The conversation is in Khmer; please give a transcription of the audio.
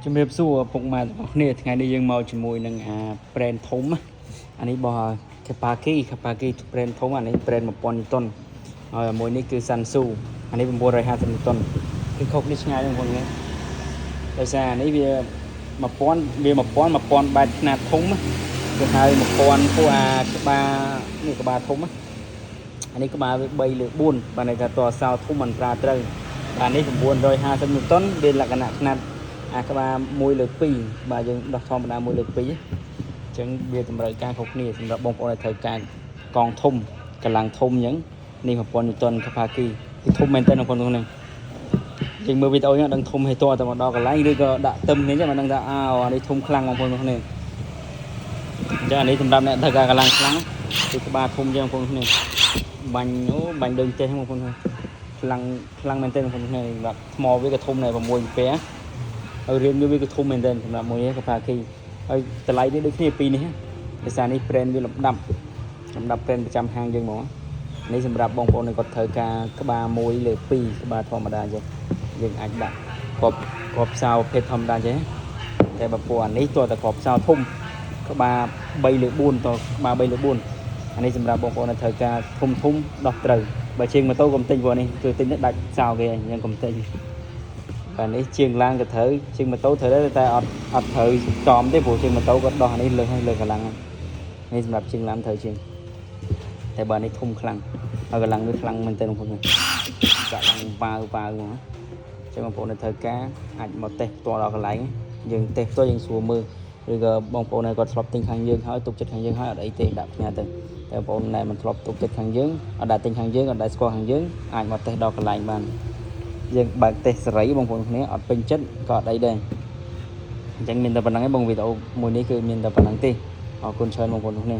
ជំរាបសួរពុកម៉ែទាំងអស់គ្នាថ្ងៃនេះយើងមកជាមួយនឹងប្រេនធំអានេះបោះខាប៉ាគីប្រេនធំអានេះប្រេន1000នីតុនហើយមួយនេះគឺសាន់ស៊ូអានេះ950នីតុនគឺខុសនេះឆ្ងាយបងប្អូននេះដោយសារអានេះវា1000បែបຂະຫນາດធំគឺហៅ1000ពួកក្បាលនេះក្បាលធំអានេះក្បាលវា3/4បាទន័យថាតសោធំមិនប្រើត្រូវបាទនេះ950នីតុនវាលក្ខណៈຂະຫນាត់ក្បាល1/2បាទយើងដោះធម្មតា1/2អញ្ចឹងវាតម្រូវការខុសគ្នាសម្រាប់បងប្អូនដែលត្រូវការកងធំកម្លាំងធំអញ្ចឹងនេះ1000នីតុនខាប៉ាគីគឺធំមែនតើបងប្អូនហ្នឹងយើងមើលវីដេអូហ្នឹងដឹងធំហេតុតែមកដល់កន្លែងឬក៏ដាក់ទឹមនេះចឹងមិនដឹងថាអានេះធំខ្លាំងបងប្អូនហ្នឹងអញ្ចឹងអានេះសម្រាប់អ្នកត្រូវការកម្លាំងខ្លាំងគឺក្បាលធំចឹងបងប្អូនហ្នឹងបាញ់ដឹងចេះបងប្អូនខ្លាំងមែនតើបងប្អូនហ្នឹងបាទថ្មវាក៏ធំដែរ6អាំពែហើយរៀនវាក៏ធំមែនតើសម្រាប់មួយនេះខាប៉ាគីហើយតម្លៃវាដូចគ្នាពីរនេះភាសានេះប្រេនវាលំដាប់ប្រេនប្រចាំហាងយើងហ្មងនេះសម្រាប់បងប្អូនគាត់ត្រូវការក្បាល1/2ក្បាលធម្មតាអញ្ចឹងយើងអាចដាក់គ្រាប់ផ្សោប្រភេទធម្មតាអញ្ចឹងតែបើពួកអានេះតើគ្រាប់ផ្សោធំក្បាល3/4តក្បាល3/4អានេះសម្រាប់បងប្អូនដែលត្រូវការធំដោះត្រូវបើជាងម៉ូតូកុំទិញព្រោះនេះគឺទិញទៅដាច់ផ្សោគេអញ្ចឹងកុំទិញបាទនេះជាងឡានក៏ត្រូវជាងម៉ូតូត្រូវដែរតែអត់ត្រូវចំទេព្រោះជាងម៉ូតូក៏ដោះនេះលើកម្លាំងនេះសម្រាប់ជាងឡានត្រូវជាងតែបើនេះធំខ្លាំងហើយកម្លាំងវាខ្លាំងមែនទែនបងប្អូនកម្លាំងប៉ាវហ្មងអញ្ចឹងបងប្អូនដែលត្រូវការអាចមកតេស្តផ្ទាល់ដល់កន្លែងយើងតេស្តផ្ទាល់យើងស្រួលមើលឬក៏បងប្អូនដែលគាត់ធ្លាប់ទិញខាងយើងហើយទុកចិត្តខាងយើងហើយអត់អីទេដាក់ផ្ញើទៅតែបងប្អូនដែលមិនធ្លាប់ទុកចិត្តខាងយើងអត់ដែលទិញខាងយើងអត់ដែលស្គាល់ខាងយើងអាចមកតេស្តដល់កន្លែងបានយើងបើកតេស្តសេរីបងប្អូនគ្នាអត់ពេញចិត្តក៏អត់អីដែរអញ្ចឹងមានតែប៉ុណ្្នឹងឯងបងវីដេអូមួយនេះគឺមានតែប៉ុណ្្នឹងទេអរគុណច្រើនបងប្អូនគ្នា